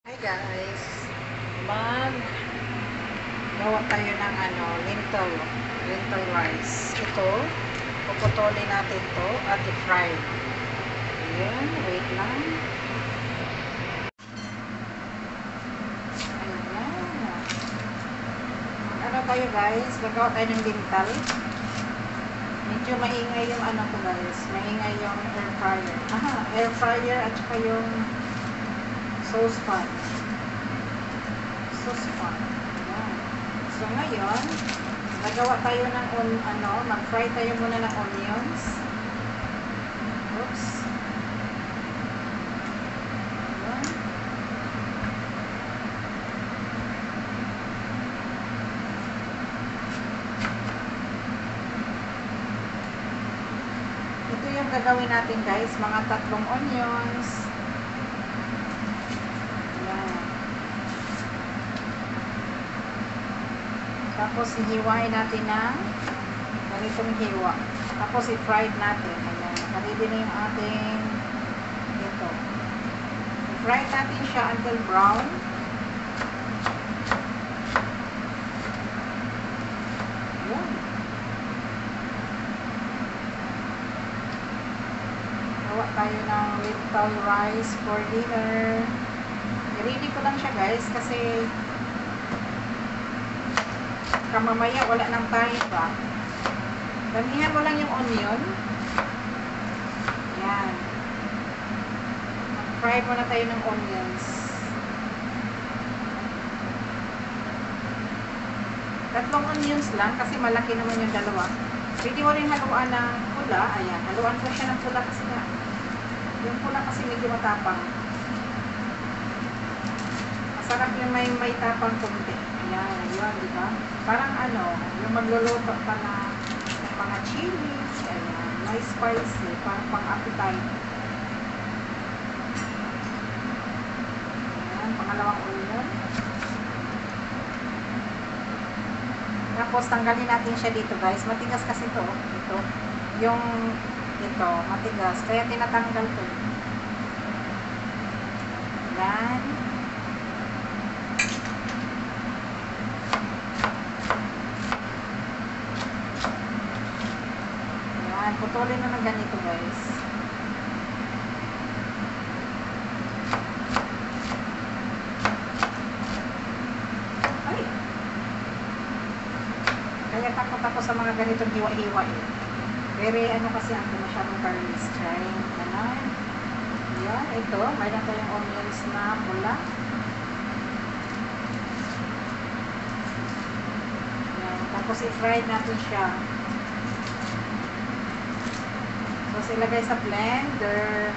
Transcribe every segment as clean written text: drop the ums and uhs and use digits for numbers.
Hi guys, mag gawa tayo ng lentil rice. Ito, puputulin natin to at i-fry. Ayan, wait lang. Ayan. Ano tayo guys, gagawa tayo ng lentil. Medyo maingay yung ano ko guys, maingay yung air fryer. Air fryer at saka yung saucepan. Ayan. So ngayon, nagawa tayo ng mag-fry tayo muna ng onions. Oops. Ayan. Ito yung gagawin natin guys, mga 3 onions. Tapos, hihiwain natin ng ganitong hiwa. Tapos, i-fried natin. Ayan. Ready na yung ating ito. I-fried natin siya until brown. Ayan. Gawa tayo ng lentil rice for dinner. I-ready ko lang siya guys kasi mamaya wala nang tayo ba. Damihan mo lang yung onion. Yan. Mag-fry muna tayo ng onions. 3 onions lang kasi malaki naman yung dalawa. Pwede mo rin haluan ng pula. Ayan. Haluan ko siya ng pula kasi nga. Yung pula kasi medyo matapang. Masarap yung may tapang konti. Ayan, yun, di ba? Parang yung magluluto pa na ng mga chilies, ayan, may spicy, parang pang-appetite. Ayan, pangalawang onion. Tapos, tanggalin natin siya dito, guys. Matigas kasi ito. Ito, matigas. Kaya tinatanggal ko. Ayan. Putulin na ng ganito guys. Ay! Kaya takot ako sa mga ganitong hiwa-hiwa eh. Very kasi ako masyadong garlic. Trying. Ganon. Yan. Ito. Mayroon tayong onions na pula. Yan. Tapos i-fry natin siya. Tapos ilagay sa blender.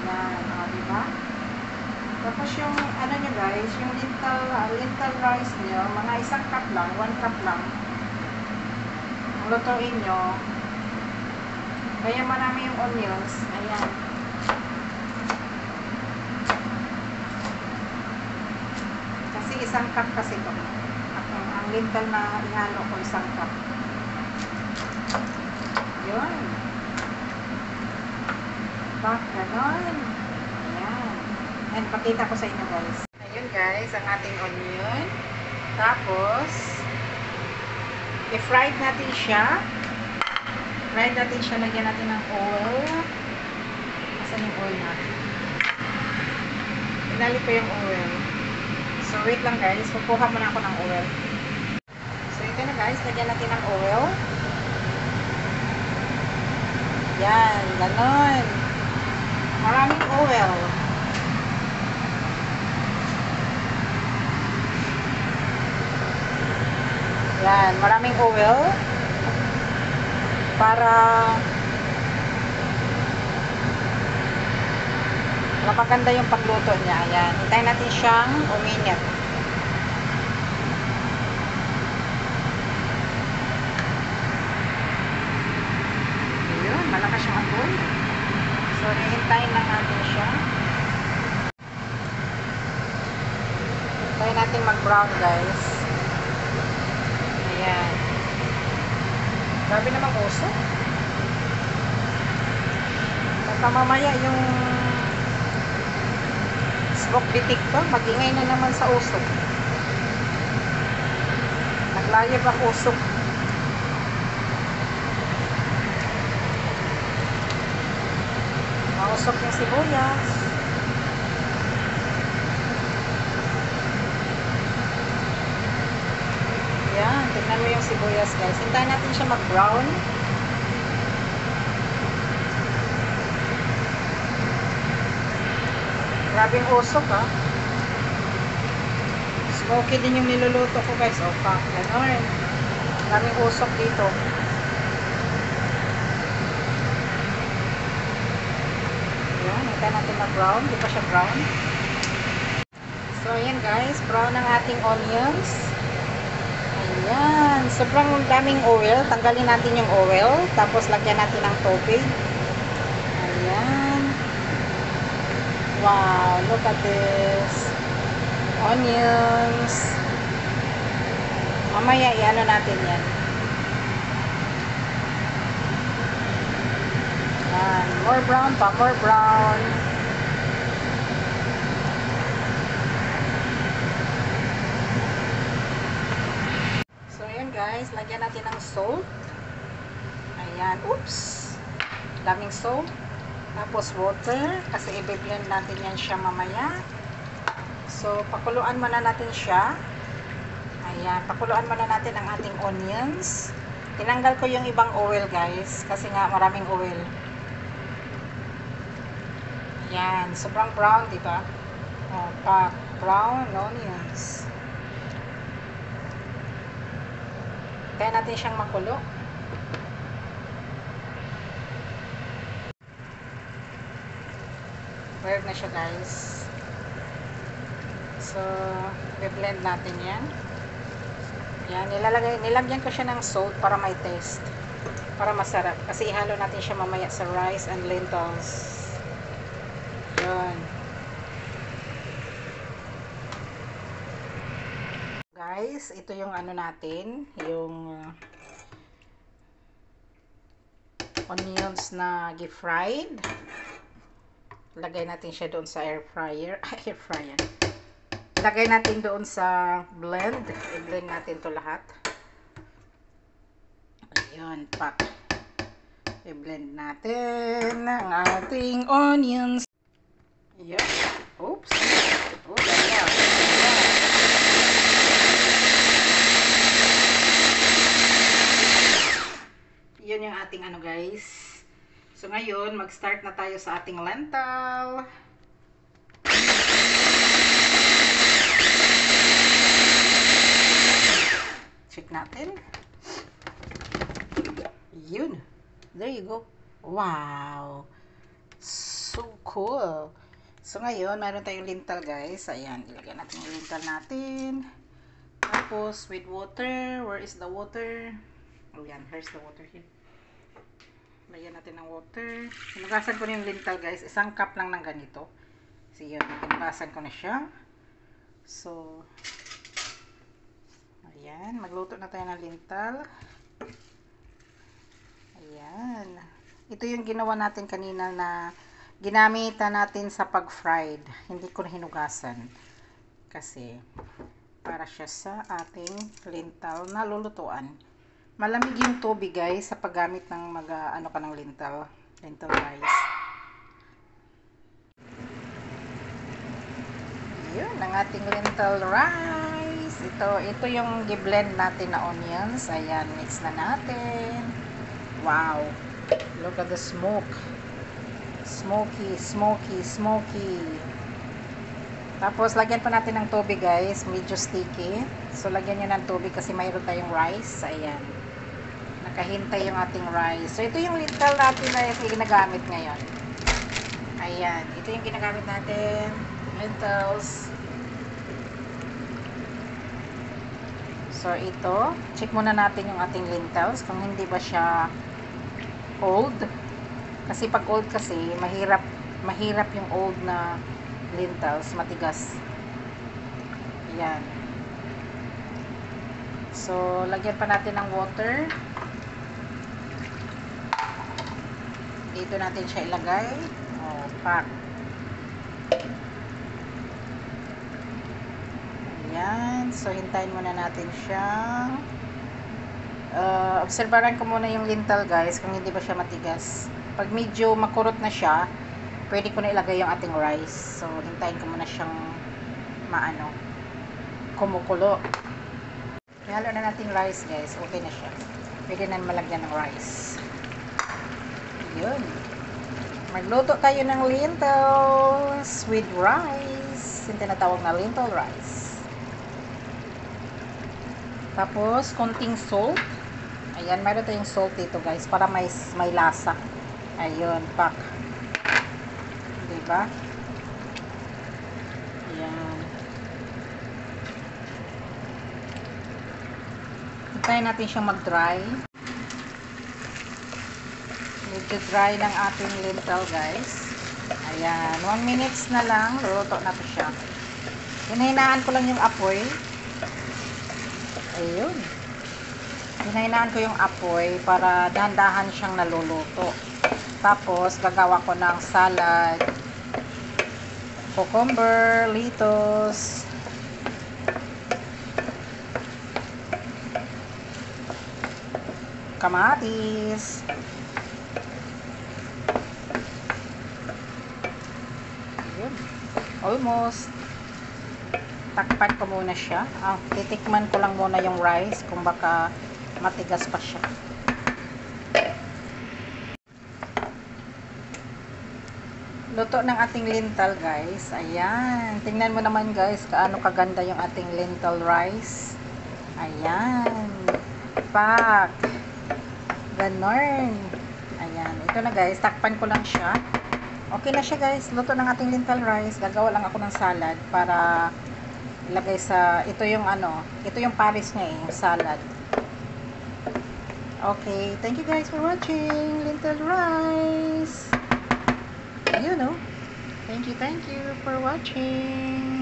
Ayan, diba? Tapos yung, nyo guys, yung lentil rice nyo, mga 1 cup lang, 1 cup lang. Ang lutuin nyo. Kaya marami yung onions. Ayan. Kasi 1 cup kasi ito. Ang lentil na ihalo ko 1 cup. Yun. Bak, ganon. Ayan. And pakita ko sa inyo guys. Ayun guys, ang ating onion. Tapos, i-fried natin siya. Fried natin siya. Lagyan natin ng oil. Asan yung oil natin? Pinali ko yung oil. So, wait lang guys. Kukuha muna ako ng oil. So, ito na guys. Lagyan natin ng oil. Yan, ganon. Maraming oil. Yan, maraming oil. Para mapaganda yung pagluto niya. Ayan, hintayin natin siyang uminit. Malakas yung apoy. So, hihintayin lang natin siya. Hintayin natin mag-brown, guys. Ayan. Grabe naman uso. Baka mamaya yung Tabok bitik to. Mag-ingay na naman sa usok. Naglayab ang usok. Mausok yung sibuyas. Yan. Tingnan mo yung sibuyas, guys. Hintayin natin siya mag-brown. Grabing usok, ha. Smoky din yung niluluto ko, guys. O, pak. Ganon. Grabing usok dito. Ayan. Hintayin natin mag-brown. Di pa siya brown. So, ayan, guys. Brown ang ating onions. Ayan. Sobrang daming oil. Tanggalin natin yung oil. Tapos, lagyan natin ng tubig. Ayan. Wow, look at this. Onions. Mamaya, i-ano natin yan. Yan. More brown pa, more brown. So, ayan guys. Lagyan natin ng salt. Ayan. Oops. Daming salt. Tapos water, kasi i-blend natin yan siya mamaya. So, pakuluan muna natin siya. Ayan, pakuluan muna natin ang ating onions. Tinanggal ko yung ibang oil, guys, kasi nga maraming oil. Ayan, sobrang brown, diba? Oh, brown onions. Kaya natin siyang makulo. Weird na siya, guys. So, i-blend natin yan. Yan, nilagyan ko siya ng salt para may taste. Para masarap. Kasi ihalo natin siya mamaya sa rice and lentils. Yun. Guys, ito yung ano natin. Yung onions na gi-fried. Lagay natin siya doon sa air fryer. Air fryer. Lagay natin doon sa blend. I-blend natin to lahat. Ayun, pak. I-blend natin ang ating onions. Ayun. Oops. Oh, ganyan. Yun yung ating ano, guys. So, ngayon, mag-start na tayo sa ating lentil. Check natin. Yun. There you go. Wow. So cool. So, ngayon, mayroon tayong lentil, guys. Ayan, ilagyan natin yung lentil natin. Tapos, with water. Where is the water? Oh, yan. Here's the water here. Lagyan natin ng water. Hinugasan ko na yung lentil, guys. 1 cup lang ng ganito. So, yun. Hinugasan ko na siya. So, ayan. Magluto na tayo ng lentil. Ayan. Ito yung ginawa natin kanina na ginamitan natin sa pag-fried. Hindi ko na hinugasan. Kasi, para siya sa ating lentil na lulutuan. Malamig yung tubig, guys, sa paggamit ng ano ka ng lentil rice. Yun, ang ating lentil rice. Ito yung gi-blend natin na onions. Ayan, mix na natin. Wow. Look at the smoke. Smoky, smoky, smoky. Tapos, lagyan pa natin ng tubig, guys. Medyo sticky. So, lagyan nyo ng tubig kasi mayroon tayong rice. Ayan. Nakahintay yung ating rice. So, ito yung lentil natin na ginagamit ngayon. Ayan. Ito yung ginagamit natin. Lentils. So, ito. Check muna natin yung ating lentils. Kung hindi ba siya old. Kasi pag old kasi, mahirap yung old na lentils. Matigas. Ayan. So, lagyan pa natin ng water. Dito natin siya ilagay. Oh, pak. Ayan. So, hintayin muna natin siyang obserbaran ko muna yung lintel guys kung hindi ba siya matigas. Pag medyo makurot na siya, pwede ko na ilagay yung ating rice. So, hintayin ko muna siyang kumukulo. Ihalo na natin rice guys. Okay na siya. Pwede na malagyan ng rice. Yun. Magluto tayo ng lentils with rice. Yung tinatawag na lentil rice. Tapos, konting salt. Ayan, mayroon tayong salt dito guys para may lasa. Ayun, pak. Diba? Ayan. Hintayin natin siyang mag-dry. Medyo dry ng ating lentil guys. Ayan, 1 minutes na lang. Luluto na to siya. Hinahinaan ko lang yung apoy. Ayun. Hinahinaan ko yung apoy para dahan-dahan siyang naluluto. Tapos, gagawa ko ng salad, cucumber, lettuce, kamatis, ayun. Almost. Takpan ko muna siya. Titikman ko lang muna yung rice kung baka matigas pa siya. Luto ng ating lentil guys. Ayan. Tingnan mo naman guys kaano kaganda yung ating lentil rice. Ayan. Pak. Ganon. Ayan. Ito na guys. Takpan ko lang siya. Okay na siya guys. Luto ng ating lentil rice. Gagawa lang ako ng salad para ilagay sa, ito yung pares niya yung salad. Okay, thank you guys for watching lentil rice. Thank you for watching.